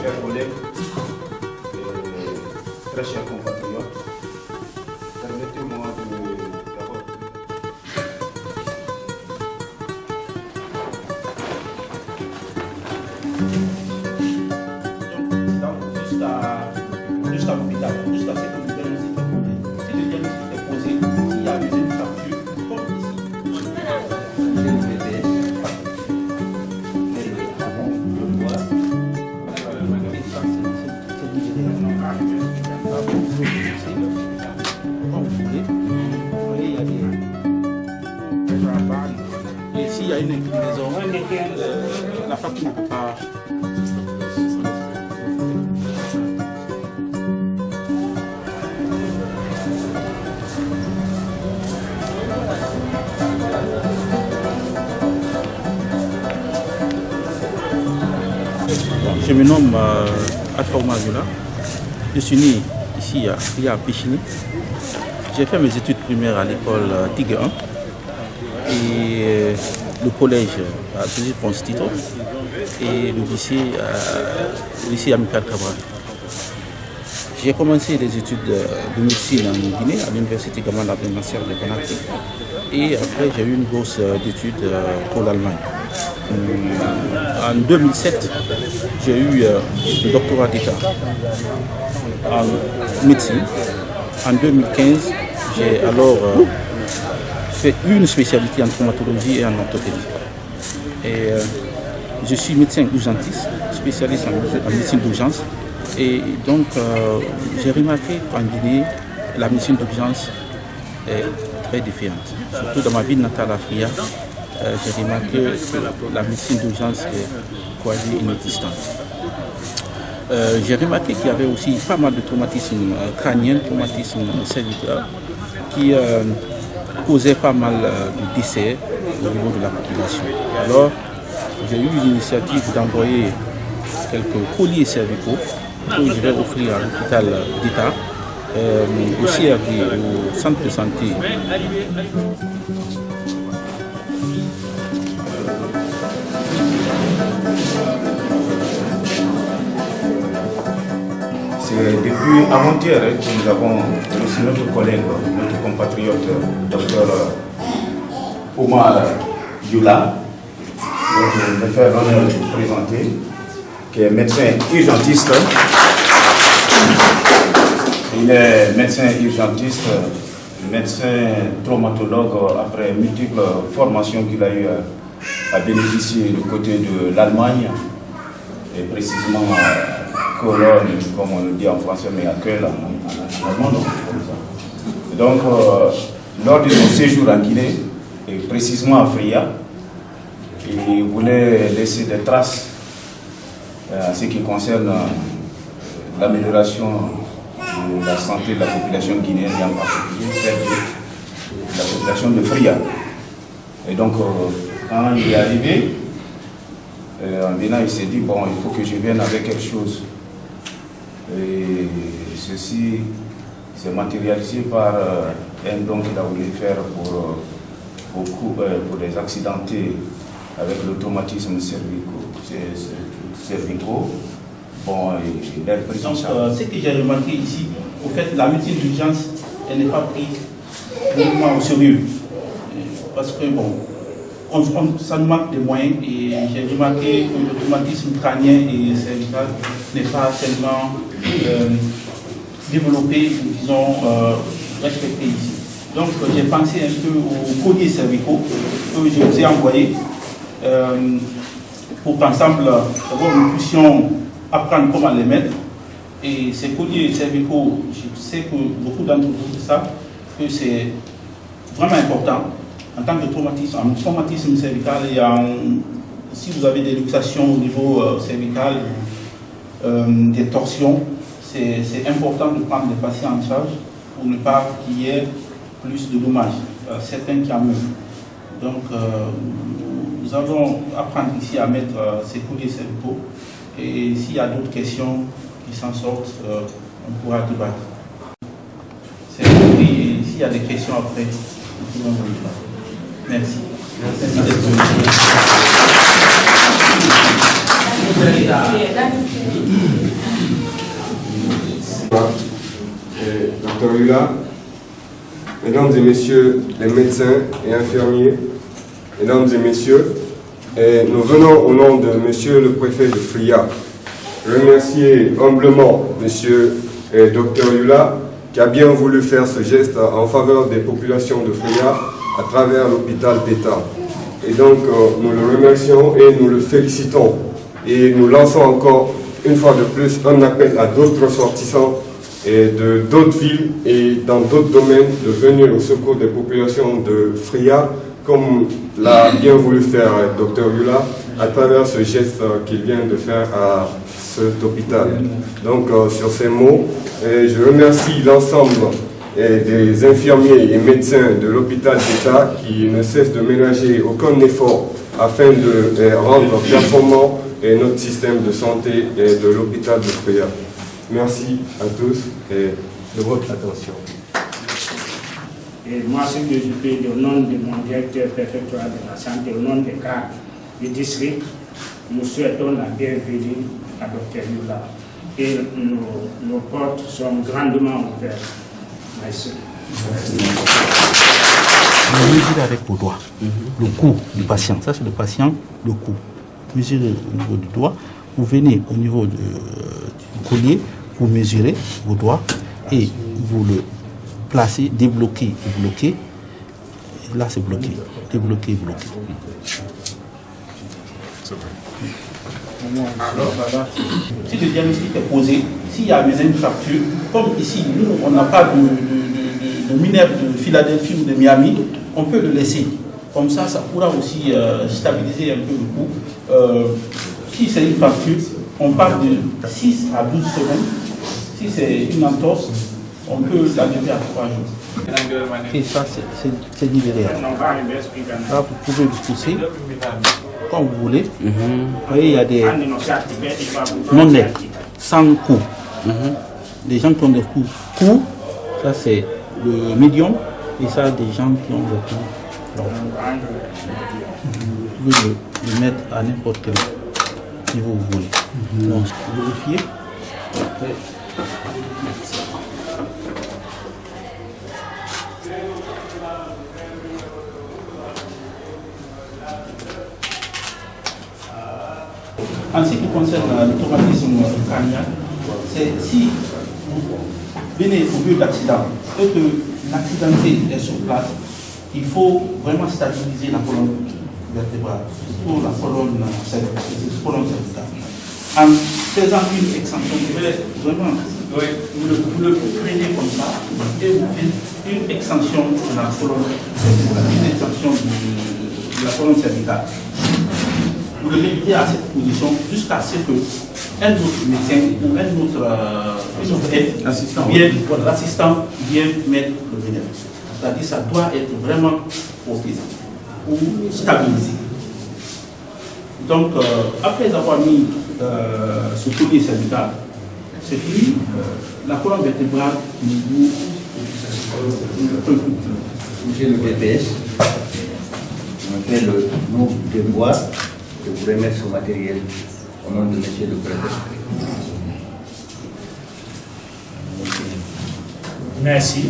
chers collègues, très chers compatriotes, permettez-moi d'abord. Jusqu'à l'hôpital, jusqu'à ce que le diagnostic est posé. Si le diagnostic est posé, s'il y a une fracture, comme ici. Et s'il y a une inclinaison, la fracture ne peut pas. Je me nomme Alpha Magula. Je suis né ici à Pichini. J'ai fait mes études primaires à l'école Tigre 1 et le collège à Ponce-Tito et le lycée Amical Cabral. J'ai commencé les études de médecine en Guinée à l'université Gamal Abdel Nasser de Conakry et après j'ai eu une bourse d'études pour l'Allemagne. En 2007, j'ai eu le doctorat d'État en médecine. En 2015, j'ai alors fait une spécialité en traumatologie et en orthopédie. Et je suis médecin urgentiste, spécialiste en médecine d'urgence. Et donc, j'ai remarqué qu'en Guinée, la médecine d'urgence est très différente. Surtout dans ma ville natale à Fria, j'ai remarqué que la médecine d'urgence est quasi inexistante. J'ai remarqué qu'il y avait aussi pas mal de traumatismes crâniens, traumatismes cervicaux, qui causaient pas mal de décès au niveau de la population. Alors, j'ai eu l'initiative d'envoyer quelques colliers cervicaux que je vais offrir à l'hôpital d'État, au CRD, au centre de santé. C'est depuis avant-hier que nous avons reçu notre collègue, notre compatriote, Dr Omar Youla, dont je vais faire l'honneur de vous présenter, qui est médecin urgentiste. Il est médecin urgentiste, médecin traumatologue après multiples formations qu'il a eu à bénéficier du côté de l'Allemagne et précisément Cologne, comme on le dit en français, mais à Köln en allemand, comme ça. Donc, lors de son séjour en Guinée, et précisément à Fria, il voulait laisser des traces en ce qui concerne l'amélioration de la santé de la population guinéenne et en particulier celle de la population de Fria. Et donc, quand il est arrivé, en venant, il s'est dit, bon, il faut que je vienne avec quelque chose. Et ceci s'est matérialisé par un don qu'il a voulu faire pour les accidentés avec le traumatisme cervicaux. Bon, il a pris en charge. Ce que j'ai remarqué ici, au fait, la médecine d'urgence, elle n'est pas prise uniquement au sérieux. Parce que, bon, ça nous manque de moyens et j'ai remarqué que le traumatisme crânien et cervical n'est pas tellement développé, disons, respecté ici. Donc j'ai pensé un peu aux colliers cervicaux que je vous ai envoyés pour qu'ensemble nous puissions apprendre comment les mettre. Et ces colliers cervicaux, je sais que beaucoup d'entre vous savent que c'est vraiment important. En tant que traumatisme cervical, si vous avez des luxations au niveau cervical, des torsions, c'est important de prendre les patients en charge pour ne pas qu'il y ait plus de dommages, certains qui en meurent. Donc, nous allons apprendre ici à mettre ces colliers cervicaux et s'il y a d'autres questions qui s'en sortent, on pourra débattre. C'est compris et s'il y a des questions après, nous pouvons vous débattre. Merci. Merci d'être venu. Docteur Yula, mesdames et messieurs les médecins et infirmiers, mesdames et messieurs, nous venons au nom de monsieur le préfet de Fria remercier humblement monsieur Dr Yula qui a bien voulu faire ce geste en faveur des populations de Fria à travers l'hôpital d'État. Et donc nous le remercions et nous le félicitons. Et nous lançons encore une fois de plus un appel à d'autres ressortissants et de d'autres villes et dans d'autres domaines de venir au secours des populations de Fria, comme l'a bien voulu faire Dr Yula à travers ce geste qu'il vient de faire à cet hôpital. Donc sur ces mots, je remercie l'ensemble des infirmiers et médecins de l'hôpital d'État qui ne cessent de ménager aucun effort afin de rendre performant notre système de santé de l'hôpital de Fria. Merci à tous et de votre attention. Et moi, ce que je peux dire au nom de mon directeur préfectoral de la santé, au nom des cadres du district, nous souhaitons la bienvenue à Dr Yula. Et nos portes sont grandement ouvertes. Merci. Mesurez avec vos doigts le cou du patient. Ça, c'est le patient, le cou. Mesurez au niveau du doigt. Vous venez au niveau du collier, vous mesurez vos doigts et vous le placez, débloquez et bloquez. Et là, c'est bloqué. Débloqué et bloqué. Alors, voilà. Si le diagnostic est posé, s'il y a des fractures, comme ici, nous, on n'a pas de minerai de Philadelphie ou de Miami, on peut le laisser. Comme ça, ça pourra aussi stabiliser un peu le coup. Si c'est une fracture, on parle de 6 à 12 semaines. Si c'est une entorse, on peut l'ajouter à 3 jours. Et ça, c'est libéré. Là, vous pouvez le pousser quand vous voulez. Vous voyez, il y a des non-nets, sans coups. Des gens qui ont des coups courts, ça c'est le médium, et ça des gens qui ont des coups longs. Vous pouvez le mettre à n'importe quel niveau vous voulez. Donc, vérifiez. Après, en ce qui concerne le traumatisme crânien, c'est si vous venez au lieu d'accident et que l'accidenté est sur place, il faut vraiment stabiliser la colonne vertébrale, surtout la colonne cervicale. En faisant une extension, vraiment, vous le prenez comme ça et vous faites une extension de la colonne vertébrale, une extension de la colonne cervicale. Vous le mettez à cette position jusqu'à ce que un autre médecin ou un autre aide, l'assistant vienne mettre le vénère. C'est-à-dire que ça doit être vraiment protégé ou stabilisé. Donc, après avoir mis ce collier cervical, c'est fini, la colonne vertébrale nous Monsieur le DPS, on fait le nom de bois. Je vous remercie au matériel au nom de monsieur le préfet. Merci.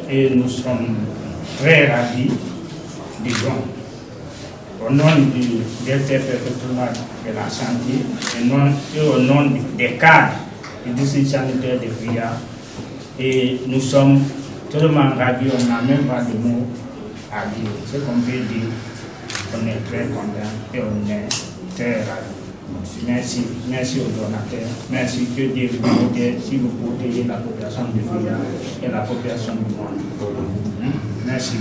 Et nous sommes très ravis, disons, au nom du directeur préfectoral de la santé et au nom des cadres du district sanitaire de Fria. Et nous sommes tellement ravis, on n'a même pas de mots à dire. Ce qu'on peut dire, on est très content et on est très ravis. Merci, merci aux donateurs. Merci que Dieu vous protège si vous protégez la population de Fria et la population du monde. Merci.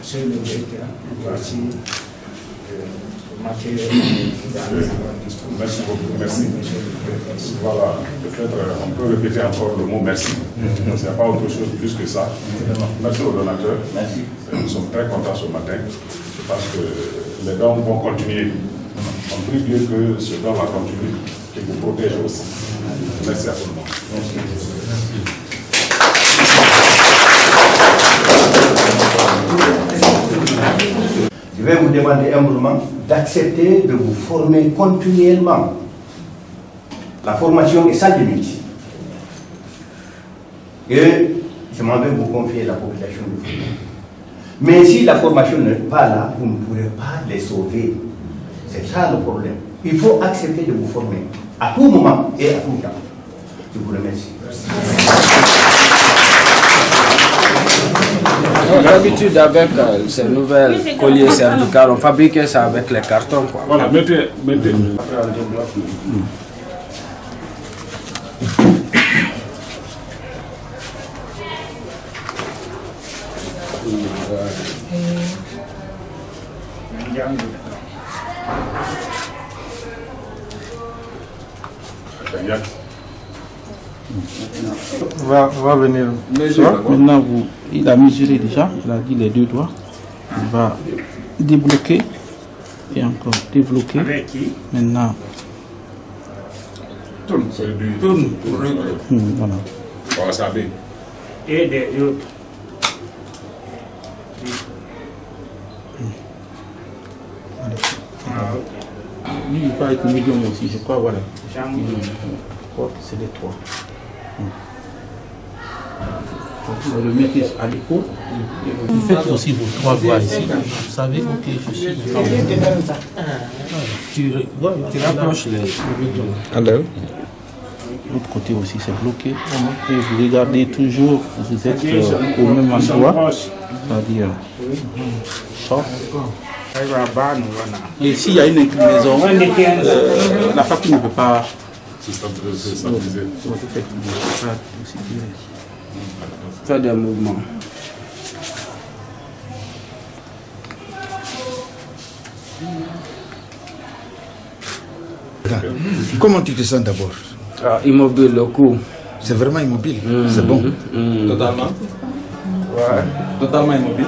Monsieur le directeur, voici le matériel. Merci beaucoup, merci. Voilà, peut-être on peut répéter encore le mot merci. Il n'y a pas autre chose plus que ça. Merci aux donateurs. Merci. Nous sommes très contents ce matin parce que les dons vont continuer. On prie Dieu que ce don va continuer et vous protège aussi. Merci à tout le monde. Je vais vous demander un moment d'accepter de vous former continuellement. La formation est sans limite. Et je m'en vais vous confier la population de Fouillé. Mais si la formation n'est pas là, vous ne pourrez pas les sauver. C'est ça le problème. Il faut accepter de vous former à tout moment et à tout temps. Je vous remercie. D'habitude, avec ces nouvelles colliers cervicales, on fabriquait ça avec les cartons. Quoi. Voilà, mettez. Va venir. Maintenant, il a mesuré déjà, il a dit les 2 doigts. Il va débloquer et encore débloquer. Avec qui? Maintenant, Tourne. voilà. Voilà, ça va. Et des autres. Lui, il va être médium aussi, je crois, voilà. Chambre. Je crois que c'est les 3. Vous le mettez à l'épaule. Vous faites aussi vos 3 doigts ici. Vous savez, ok, je suis. Tu rapproches les. Alors, L'autre côté aussi, c'est bloqué. Et vous regardez toujours, vous êtes au même endroit. C'est-à-dire, short. Et s'il y a une inclinaison, la facture ne peut pas. C'est stabilisé. Faire des mouvements. comment tu te sens d'abord? Immobile, le cou. C'est vraiment immobile. C'est bon. Totalement. Ouais. Totalement immobile.